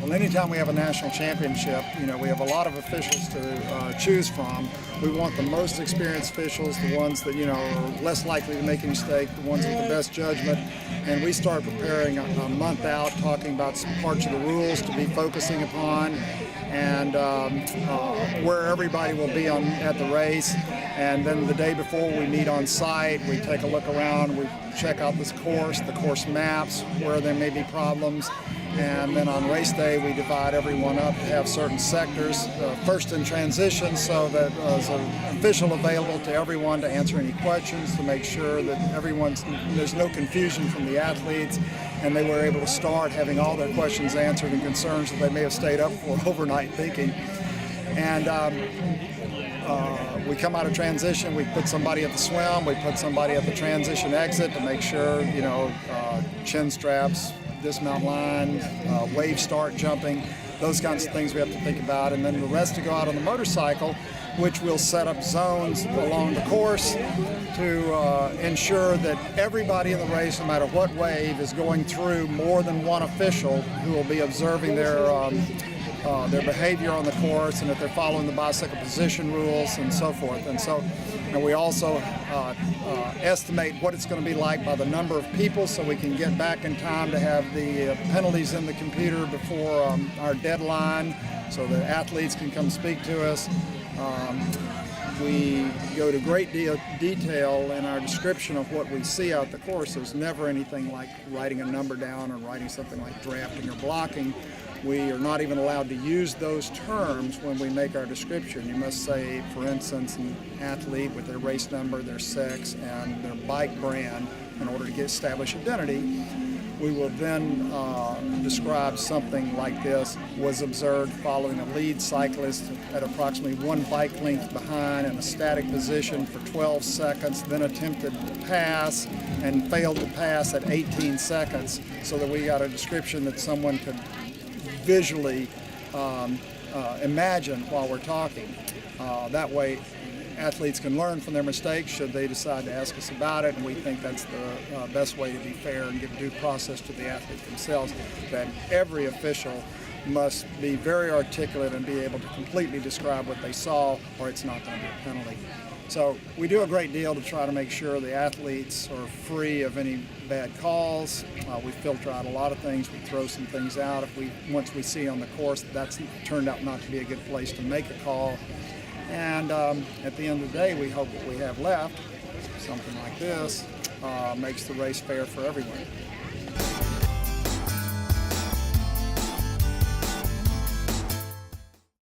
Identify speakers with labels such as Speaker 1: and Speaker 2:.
Speaker 1: Well, anytime we have a national championship, we have a lot of officials to choose from. We want the most experienced officials, the ones that, are less likely to make a mistake, the ones with the best judgment. And we start preparing a month out, talking about some parts of the rules to be focusing upon, and where everybody will be at the race. And then the day before we meet on site, we take a look around, we check out this course, the course maps, where there may be problems. And then on race day, we divide everyone up to have certain sectors, first in transition, so that there's an official available to everyone to answer any questions, to make sure that there's no confusion from the athletes, and they were able to start having all their questions answered and concerns that they may have stayed up for overnight thinking. And we come out of transition, we put somebody at the swim, we put somebody at the transition exit to make sure, chin straps, dismount line, wave start jumping, those kinds of things we have to think about. And then the rest to go out on the motorcycle, which will set up zones along the course to ensure that everybody in the race, no matter what wave, is going through more than one official who will be observing their behavior on the course, and if they're following the bicycle position rules and so forth. And we also estimate what it's going to be like by the number of people, so we can get back in time to have the penalties in the computer before our deadline, so that athletes can come speak to us. We go to great detail in our description of what we see out the course. There's never anything like writing a number down or writing something like drafting or blocking. We are not even allowed to use those terms when we make our description. You must say, for instance, an athlete with their race number, their sex, and their bike brand in order to establish identity. We will then describe something like this: was observed following a lead cyclist at approximately one bike length behind in a static position for 12 seconds, then attempted to pass and failed to pass at 18 seconds, so that we got a description that someone could visually imagine while we're talking. That way athletes can learn from their mistakes should they decide to ask us about it, and we think that's the best way to be fair and give due process to the athlete themselves, that every official must be very articulate and be able to completely describe what they saw, or it's not going to be a penalty. So we do a great deal to try to make sure the athletes are free of any bad calls. We filter out a lot of things. We throw some things out once we see on the course that's turned out not to be a good place to make a call. And at the end of the day, we hope what we have left, something like this, makes the race fair for everyone.